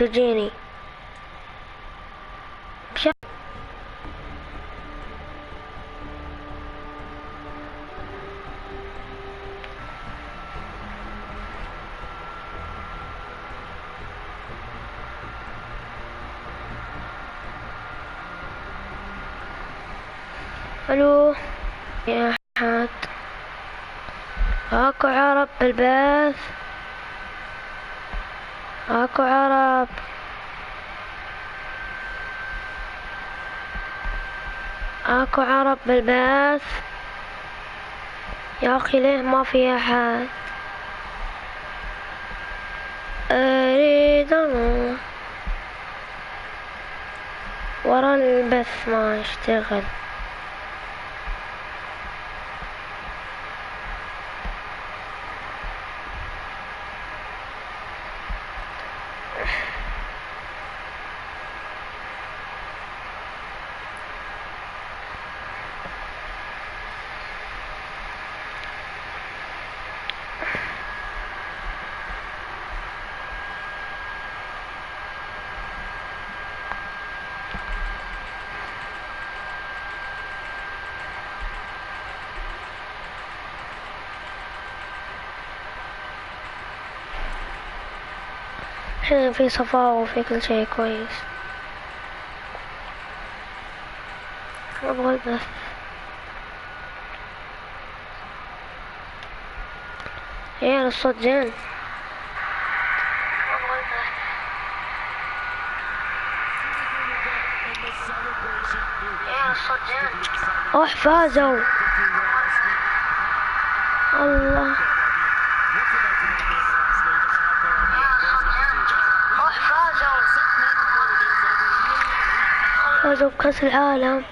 تجيني الو يا أحد، اكو عرب بالبث، اكو عرب، اكو عرب بالبث يا اخي، ليه ما في احد؟ اريد انا ورا البث ما يشتغل. الحين في صفاء وفي كل شيء كويس. ابغى البث. عيال الصوت زين. اوح فازوا. الله فازوا بكأس العالم.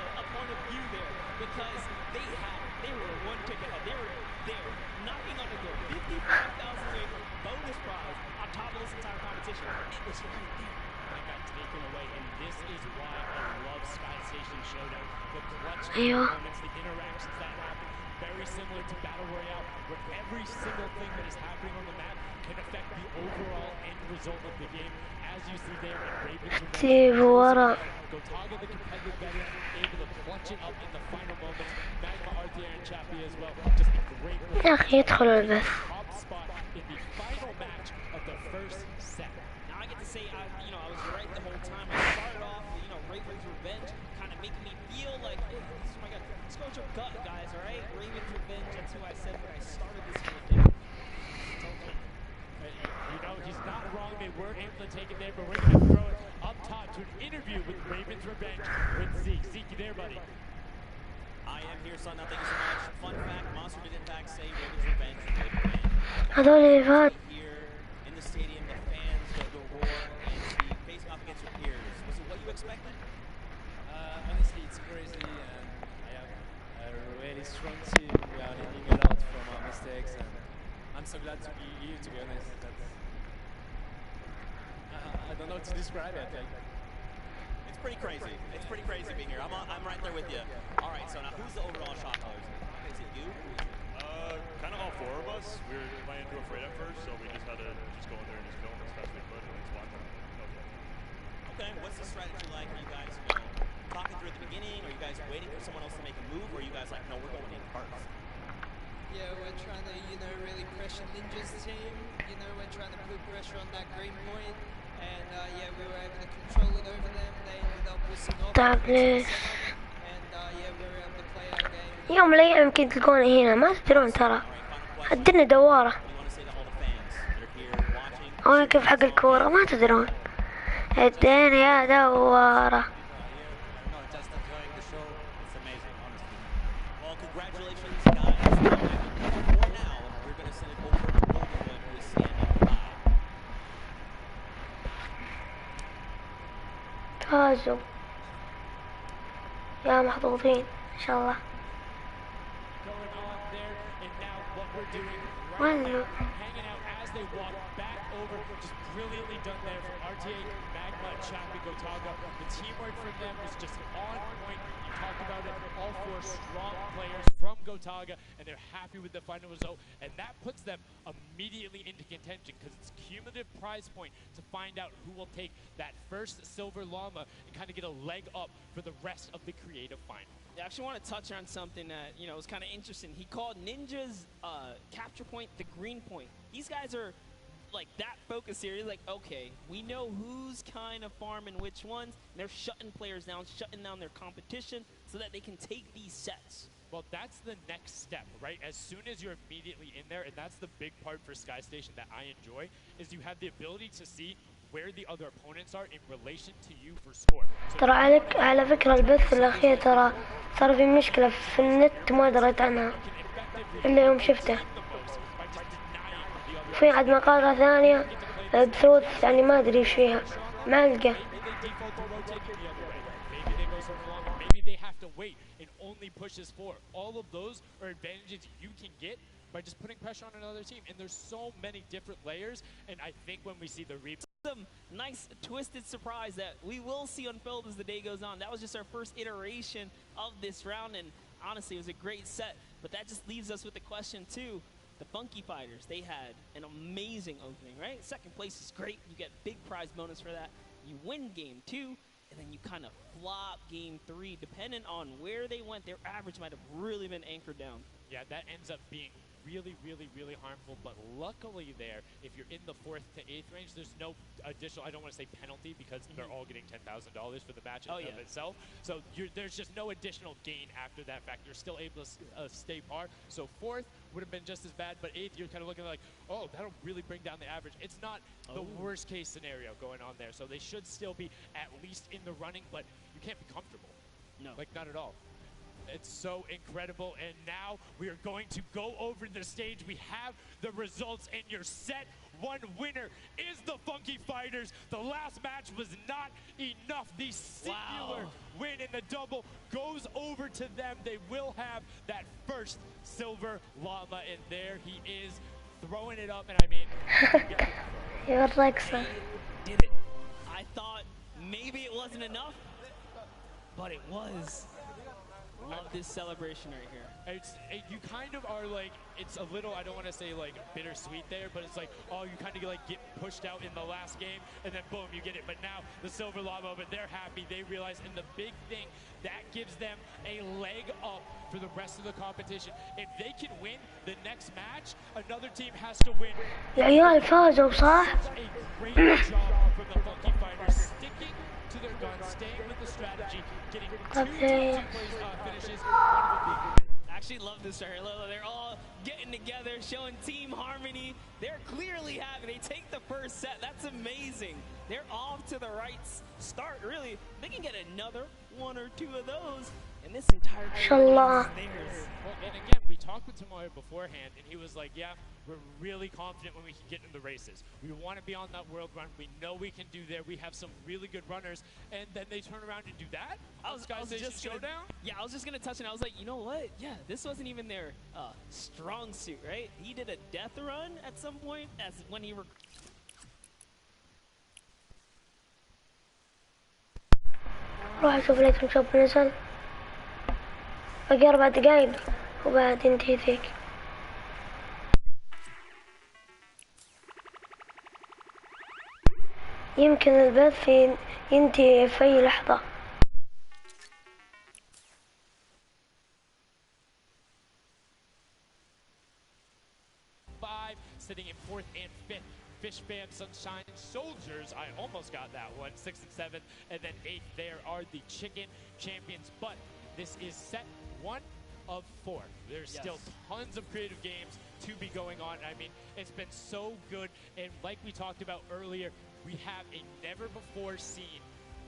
ايوه ستيف ورا. يا اخي يدخلوا البث. هذول اللي فات. Honestly, it's crazy, and I have a really strong team. We are learning a lot from our mistakes, and I'm so glad to be here. To be honest, I don't know how to describe it. It's pretty crazy. It's pretty crazy being here. I'm right there with you. All right, so now who's the overall shot callers? Is it you? Kind of all four of us. We were playing too afraid at first, so we just had to just go in there and just kill them as fast as we could and just watch them. Okay, what's the strategy like? Are you guys, talking through at the beginning? Are you guys waiting for someone else to make a move? Or are you guys like, no, we're going in first? Yeah, we're trying to, really pressure Ninja's team. We're trying to put pressure on that green point. And, yeah, we were able to control it over them. They ended up whistling off. And, yeah, we were able to play our game. يوم من الأيام يمكن تلقوني هنا، ما تدرون ترى. الدنيا دوارة. هون كيف حق الكورة ما تدرون. الدنيا دوارة. فازوا يا محظوظين إن شاء الله. وين champion Gotaga. The teamwork from them was just on point. You talked about it. All 4 strong players from Gotaga, and they're happy with the final result. And that puts them immediately into contention because it's cumulative prize point to find out who will take that first silver llama and kind of get a leg up for the rest of the creative final. I actually want to touch on something that, you know, was kind of interesting. He called Ninja's capture point the green point. These guys are like that focused here. He's like, okay, we know who's kind of farming which ones. And they're shutting players down, shutting down their competition so that they can take these sets. Well, that's the next step, right? As soon as you're immediately in there, and that's the big part for Sky Station that I enjoy, is you have the ability to see where the other opponents are in relation to you for score. ترى على فكرة البث الأخير ترى صار في مشكلة في النت ما دريت عنها إلا يوم شفته. في عاد مقاطع ثانية بثوث يعني ما أدري إيش فيها معلقة. Maybe they have to wait and only pushes forward. All of those are advantages you can get by just putting pressure on another team. And there's so many different layers. And I think when we see the replay, some nice twisted surprise that we will see unfold as the day goes on. That was just our first iteration of this round, and honestly, it was a great set. But that just leaves us with the question too. The Funky Fighters, they had an amazing opening, right? Second place is great. You get big prize bonus for that. You win game 2, and then you kind of flop game 3. Depending on where they went, their average might have really been anchored down. yeah, that ends up being really, really, really harmful. But luckily there, if you're in the 4th to 8th range, there's no additional, I don't want to say penalty because they're all getting $10,000 for the match of itself. So there's just no additional gain after that fact. You're still able to stay par. So 4th would have been just as bad, but 8th, you're kind of looking like, oh, that'll really bring down the average. It's not the worst case scenario going on there. So they should still be at least in the running, but you can't be comfortable. No. Like, not at all. It's so incredible, and now we are going to go over the stage. We have the results, and your set 1 winner is the Funky Fighters. The last match was not enough. The singular win in the double goes over to them. They will have that first silver llama, and there he is throwing it up, and I mean... You're like so. Did it. I thought maybe it wasn't enough, but it was. Love this celebration right here. You kind of are like, it's a little, I don't want to say like bittersweet there, but it's like, oh, you kind of like get pushed out in the last game, and then boom, you get it. But now the silver llama, but they're happy. They realize, and the big thing, that gives them a leg up for the rest of the competition. If they can win the next match, another team has to win. العيال فازوا صح؟ A great job from the Funky Fighters, sticking to their guns, staying with the strategy, getting two finishes. Actually love this right here. They're all getting together, showing team harmony. They're clearly happy. They take the first set. That's amazing. They're off to the right start, really. They can get another 1 or 2 of those, and this entire game is theirs. Well, and again, we talked with Tomoyo beforehand, and he was like, yeah, we're really confident when we can get in the races. We want to be on that world run. We know we can do there. We have some really good runners, and then they turn around and do that? I was just Showdown? Yeah, I was just going to touch it. I was like, you know what? Yeah, this wasn't even their strong suit, right? He did a death run at some point as when he... روح أشوف لك نشوف نزل باقي 4 دقايق وبعد ينتهي ذيك. يمكن البث ينتهي في أي لحظة. Sitting in 4th and 5th. Fish Bam, Sunshine, Soldiers, I almost got that one, 6th and 7th, and then 8th there are the Chicken Champions. But this is set 1 of 4. There's still tons of creative games to be going on. I mean, it's been so good, and like we talked about earlier, we have a never-before-seen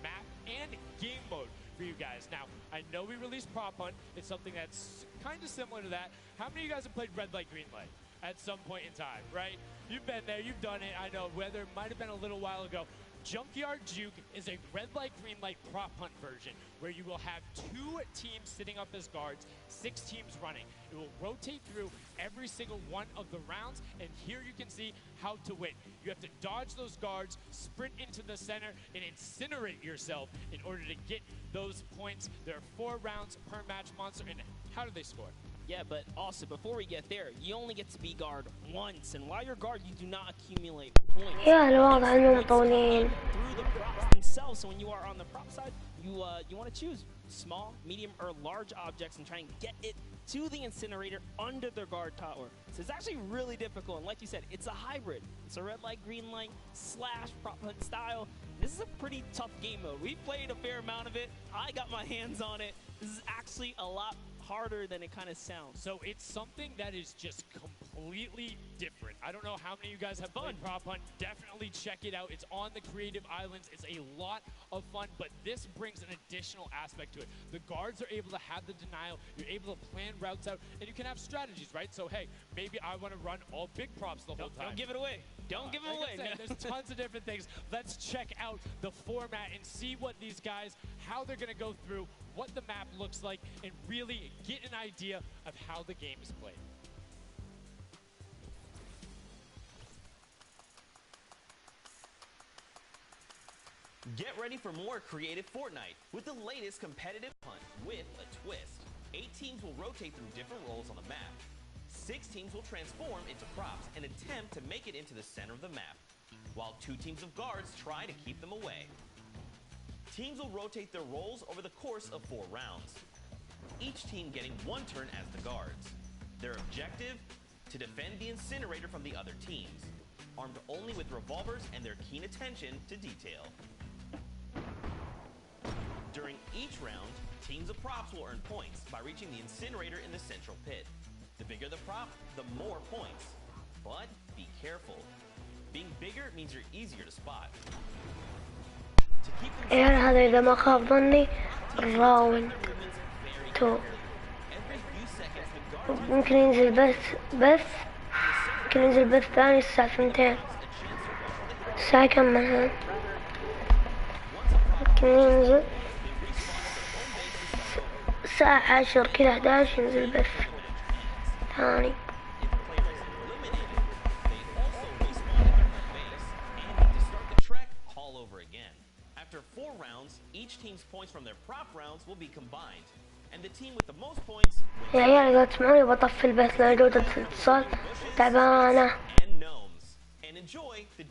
map and game mode for you guys. Now, I know we released Prop Hunt. It's something that's kind of similar to that. How many of you guys have played Red Light, Green Light at some point in time, right? You've been there, you've done it. I know weather might have been a little while ago, Junkyard Juke is a red light, green light prop hunt version where you will have 2 teams sitting up as guards, 6 teams running. It will rotate through every single one of the rounds, and here you can see how to win. You have to dodge those guards, sprint into the center, and incinerate yourself in order to get those points. There are 4 rounds per match, Monster, and how do they score? Yeah, but also, before we get there, you only get to be guard once, and while you're guard, you do not accumulate points. يا الواضح انهم طولين. Through the props themselves, so when you are on the prop side, you want to choose small, medium, or large objects and try and get it to the incinerator under the guard tower. So it's actually really difficult, and like you said, it's a hybrid. It's a red light, green light, / prop hunt style. This is a pretty tough game mode. We played a fair amount of it. I got my hands on it. This is actually a lot harder than it kind of sounds. So it's something that is just completely different. I don't know how many of you guys have played Prop Hunt. Definitely check it out. It's on the Creative Islands. It's a lot of fun, but this brings an additional aspect to it. The guards are able to have the denial. You're able to plan routes out, and you can have strategies, right? So, hey, maybe I want to run all big props the whole time. Don't give it away. Don't give it away. There's tons of different things. Let's check out the format and see what these guys, how they're going to go through, what the map looks like, and really get an idea of how the game is played. Get ready for more creative Fortnite with the latest competitive hunt with a twist. 8 teams will rotate through different roles on the map. 6 teams will transform into props and attempt to make it into the center of the map, while 2 teams of guards try to keep them away. Teams will rotate their roles over the course of 4 rounds, each team getting 1 turn as the guards. Their objective? To defend the incinerator from the other teams, armed only with revolvers and their keen attention to detail. During each round, teams of props will earn points by reaching the incinerator in the central pit. The bigger the prop, the more points. But be careful. Being bigger means you're easier to spot. To keep them يعني هذا إذا ما خاب ظني الراوند 2 ممكن ينزل بث ممكن ينزل بث ثاني الساعة 2 الساعة كم مثلا ممكن ينزل الساعة 10 كذا 11 ينزل بث ثاني. After 4 rounds, each team's points from their prop rounds will be combined, and the team with the most points يا عيال إذا تسمعوني بطفي البث لأن جودة الاتصال تعبانة. and gnomes. And enjoy the